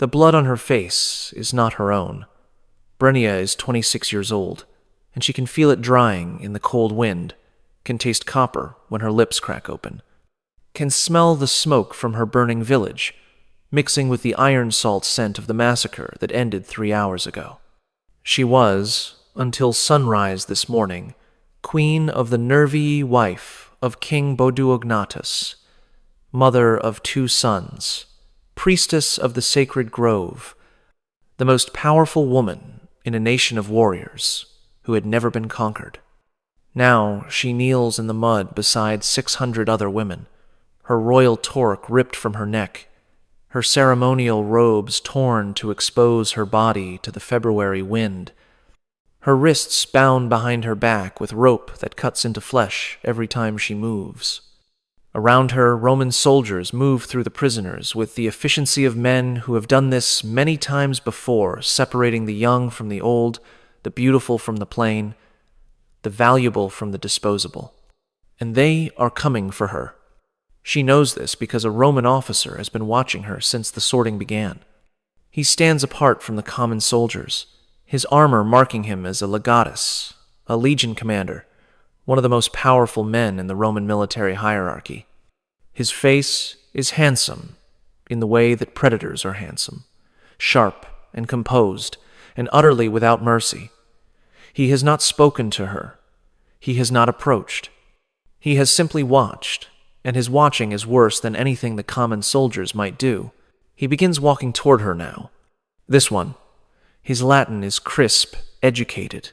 The blood on her face is not her own. Brenia is 26 years old, and she can feel it drying in the cold wind, can taste copper when her lips crack open, can smell the smoke from her burning village, mixing with the iron salt scent of the massacre that ended 3 hours ago. She was, until sunrise this morning, queen of the Nervii wife of King Boduognatus, mother of 2 sons, priestess of the sacred grove, the most powerful woman in a nation of warriors who had never been conquered. Now she kneels in the mud beside 600 other women, her royal torque ripped from her neck, her ceremonial robes torn to expose her body to the February wind, her wrists bound behind her back with rope that cuts into flesh every time she moves. Around her, Roman soldiers move through the prisoners with the efficiency of men who have done this many times before, separating the young from the old, the beautiful from the plain, the valuable from the disposable. And they are coming for her. She knows this because a Roman officer has been watching her since the sorting began. He stands apart from the common soldiers, his armor marking him as a legatus, a legion commander, one of the most powerful men in the Roman military hierarchy. His face is handsome in the way that predators are handsome, sharp and composed, and utterly without mercy. He has not spoken to her. He has not approached. He has simply watched, and his watching is worse than anything the common soldiers might do. He begins walking toward her now. This one. His Latin is crisp, educated,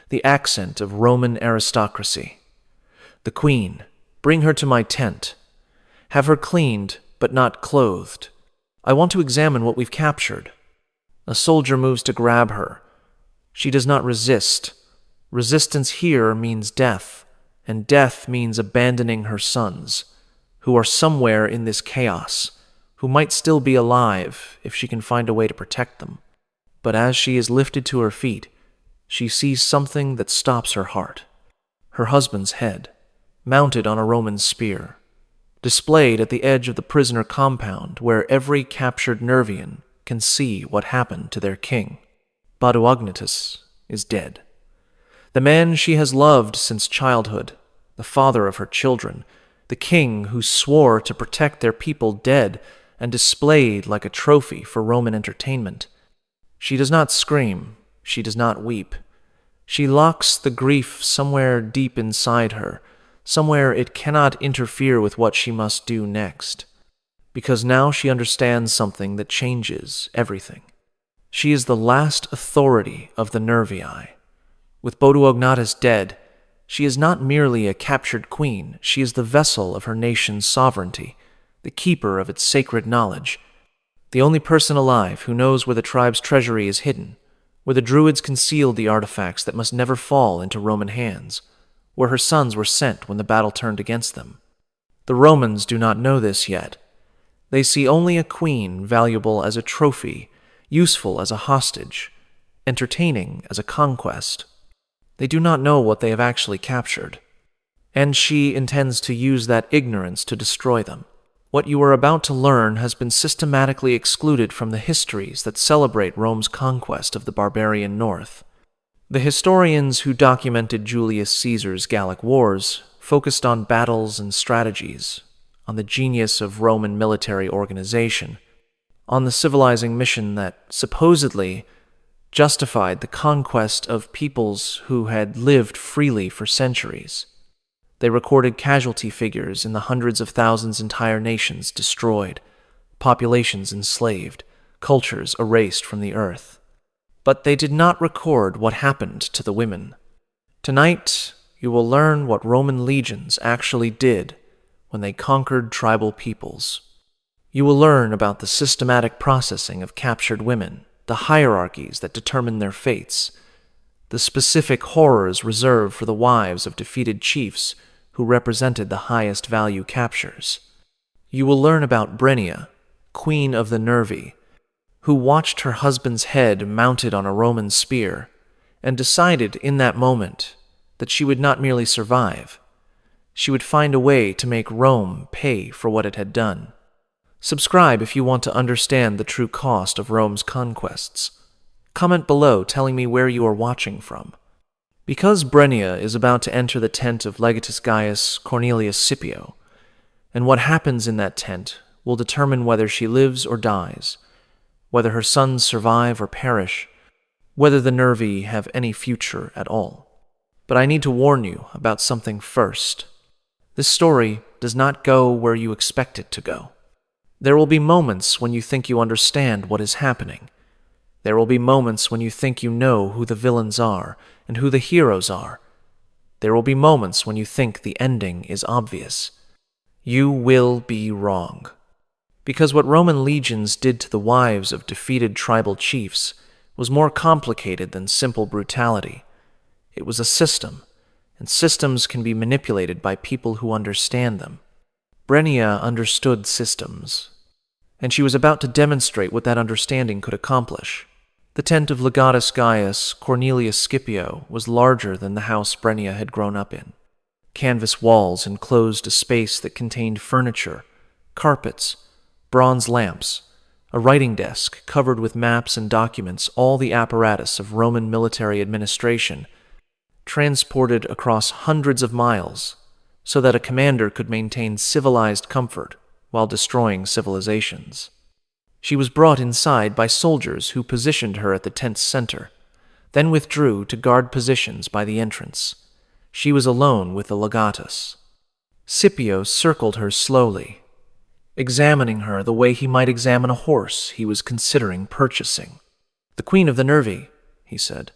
the accent of Roman aristocracy. The queen, bring her to my tent. Have her cleaned, but not clothed. I want to examine what we've captured. A soldier moves to grab her. She does not resist. Resistance here means death, and death means abandoning her sons, who are somewhere in this chaos, who might still be alive if she can find a way to protect them. But as she is lifted to her feet, she sees something that stops her heart. Her husband's head, mounted on a Roman spear, displayed at the edge of the prisoner compound where every captured Nervian can see what happened to their king. Boduognatus is dead. The man she has loved since childhood, the father of her children, the king who swore to protect their people dead and displayed like a trophy for Roman entertainment. She does not scream. She does not weep. She locks the grief somewhere deep inside her, somewhere it cannot interfere with what she must do next, because now she understands something that changes everything. She is the last authority of the Nervii. With Boduognatus dead, she is not merely a captured queen, she is the vessel of her nation's sovereignty, the keeper of its sacred knowledge, the only person alive who knows where the tribe's treasury is hidden, where the Druids concealed the artifacts that must never fall into Roman hands, where her sons were sent when the battle turned against them. The Romans do not know this yet. They see only a queen valuable as a trophy, useful as a hostage, entertaining as a conquest. They do not know what they have actually captured, and she intends to use that ignorance to destroy them. What you are about to learn has been systematically excluded from the histories that celebrate Rome's conquest of the barbarian north. The historians who documented Julius Caesar's Gallic Wars focused on battles and strategies, on the genius of Roman military organization, on the civilizing mission that supposedly justified the conquest of peoples who had lived freely for centuries. They recorded casualty figures in the hundreds of thousands, entire nations destroyed, populations enslaved, cultures erased from the earth. But they did not record what happened to the women. Tonight, you will learn what Roman legions actually did when they conquered tribal peoples. You will learn about the systematic processing of captured women, the hierarchies that determine their fates, the specific horrors reserved for the wives of defeated chiefs who represented the highest value captures. You will learn about Brenia, queen of the Nervii, who watched her husband's head mounted on a Roman spear and decided in that moment that she would not merely survive, she would find a way to make Rome pay for what it had done. Subscribe if you want to understand the true cost of Rome's conquests. Comment below telling me where you are watching from. Because Brenia is about to enter the tent of Legatus Gaius Cornelius Scipio, and what happens in that tent will determine whether she lives or dies, whether her sons survive or perish, whether the Nervi have any future at all. But I need to warn you about something first. This story does not go where you expect it to go. There will be moments when you think you understand what is happening. There will be moments when you think you know who the villains are and who the heroes are. There will be moments when you think the ending is obvious. You will be wrong. Because what Roman legions did to the wives of defeated tribal chiefs was more complicated than simple brutality. It was a system, and systems can be manipulated by people who understand them. Brenia understood systems, and she was about to demonstrate what that understanding could accomplish. The tent of Legatus Gaius Cornelius Scipio was larger than the house Brenia had grown up in. Canvas walls enclosed a space that contained furniture, carpets, bronze lamps, a writing desk covered with maps and documents, all the apparatus of Roman military administration, transported across hundreds of miles so that a commander could maintain civilized comfort while destroying civilizations. She was brought inside by soldiers who positioned her at the tent's center, then withdrew to guard positions by the entrance. She was alone with the legatus. Scipio circled her slowly, examining her the way he might examine a horse he was considering purchasing. "The Queen of the Nervi," he said,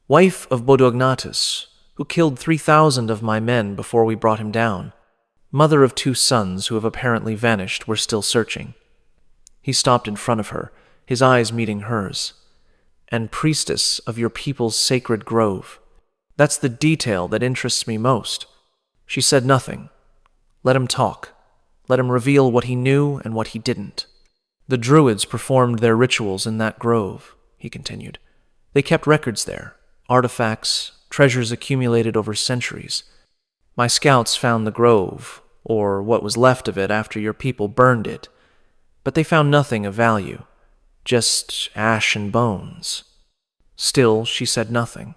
"wife of Bodognatus, who killed 3,000 of my men before we brought him down. Mother of 2 sons who have apparently vanished. We're still searching." He stopped in front of her, his eyes meeting hers. "And priestess of your people's sacred grove. That's the detail that interests me most." She said nothing. Let him talk. Let him reveal what he knew and what he didn't. "The Druids performed their rituals in that grove," he continued. "They kept records there, artifacts, treasures accumulated over centuries. My scouts found the grove, or what was left of it after your people burned it, but they found nothing of value, just ash and bones." Still, she said nothing,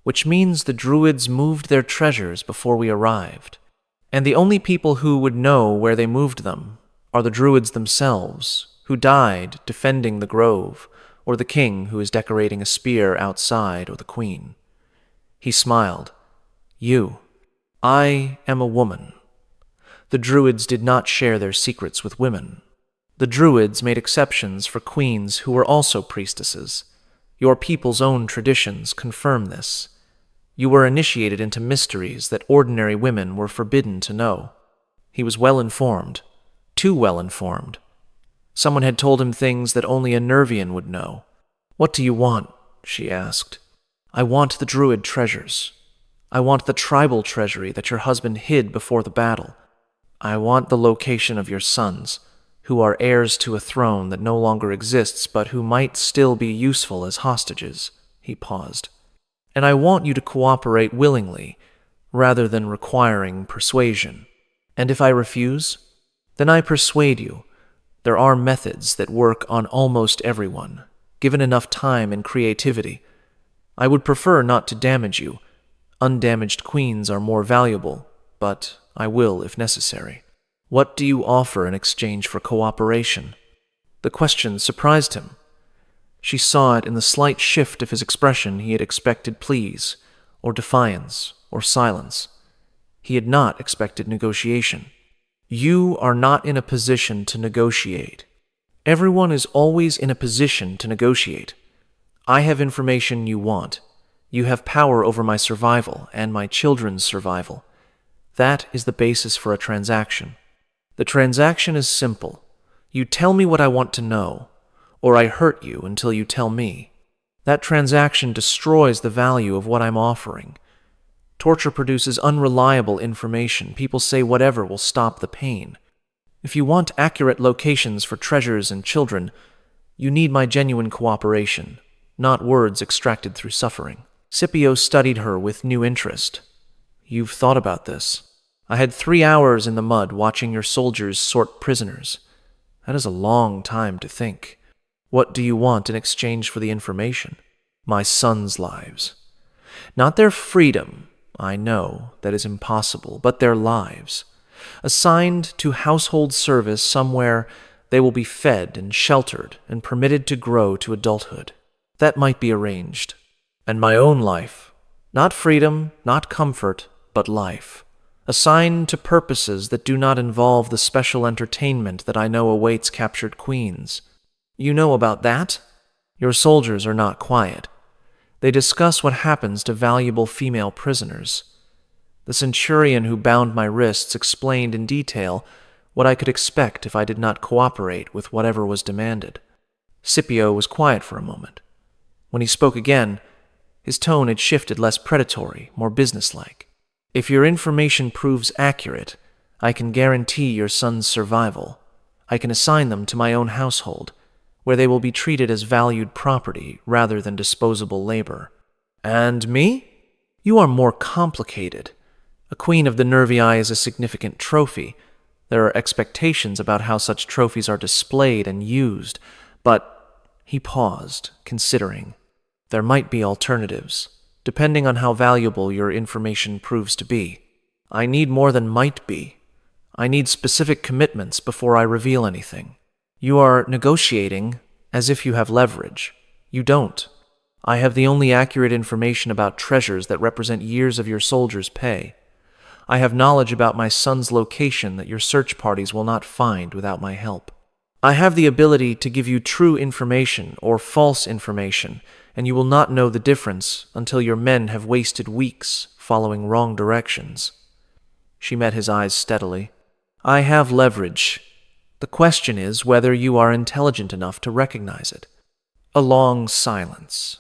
which means the Druids moved their treasures before we arrived, and the only people who would know where they moved them are the Druids themselves, who died defending the grove, or the king who is decorating a spear outside, or the queen. He smiled. I am a woman. The Druids did not share their secrets with women. The Druids made exceptions for queens who were also priestesses. Your people's own traditions confirm this. You were initiated into mysteries that ordinary women were forbidden to know." He was well informed, too well informed. Someone had told him things that only a Nervian would know. "What do you want?" she asked. "I want the Druid treasures. I want the tribal treasury that your husband hid before the battle. I want the location of your sons, who are heirs to a throne that no longer exists but who might still be useful as hostages." He paused. "And I want you to cooperate willingly, rather than requiring persuasion. And if I refuse, then I persuade you. There are methods that work on almost everyone, given enough time and creativity. I would prefer not to damage you. Undamaged queens are more valuable, but I will if necessary. What do you offer in exchange for cooperation?" The question surprised him. She saw it in the slight shift of his expression. He had expected pleas, or defiance, or silence. He had not expected negotiation. "You are not in a position to negotiate. Everyone is always in a position to negotiate. I have information you want. You have power over my survival and my children's survival. That is the basis for a transaction. The transaction is simple. You tell me what I want to know, or I hurt you until you tell me. That transaction destroys the value of what I'm offering. Torture produces unreliable information. People say whatever will stop the pain. If you want accurate locations for treasures and children, you need my genuine cooperation, not words extracted through suffering." Scipio studied her with new interest. "You've thought about this. I had 3 hours in the mud watching your soldiers sort prisoners. That is a long time to think. What do you want in exchange for the information? My sons' lives. Not their freedom, I know that is impossible, but their lives. Assigned to household service somewhere, they will be fed and sheltered and permitted to grow to adulthood. That might be arranged. And my own life. Not freedom, not comfort, but life. Assigned to purposes that do not involve the special entertainment that I know awaits captured queens. You know about that? Your soldiers are not quiet. They discuss what happens to valuable female prisoners. The centurion who bound my wrists explained in detail what I could expect if I did not cooperate with whatever was demanded. Scipio was quiet for a moment. When he spoke again, his tone had shifted, less predatory, more businesslike. If your information proves accurate, I can guarantee your son's survival. I can assign them to my own household, where they will be treated as valued property rather than disposable labor. And me? You are more complicated. A queen of the Nervii is a significant trophy. There are expectations about how such trophies are displayed and used, but he paused, considering. There might be alternatives, depending on how valuable your information proves to be. I need more than might be. I need specific commitments before I reveal anything. You are negotiating as if you have leverage. You don't. I have the only accurate information about treasures that represent years of your soldiers' pay. I have knowledge about my son's location that your search parties will not find without my help. I have the ability to give you true information or false information, and you will not know the difference until your men have wasted weeks following wrong directions. She met his eyes steadily. I have leverage. The question is whether you are intelligent enough to recognize it. A long silence.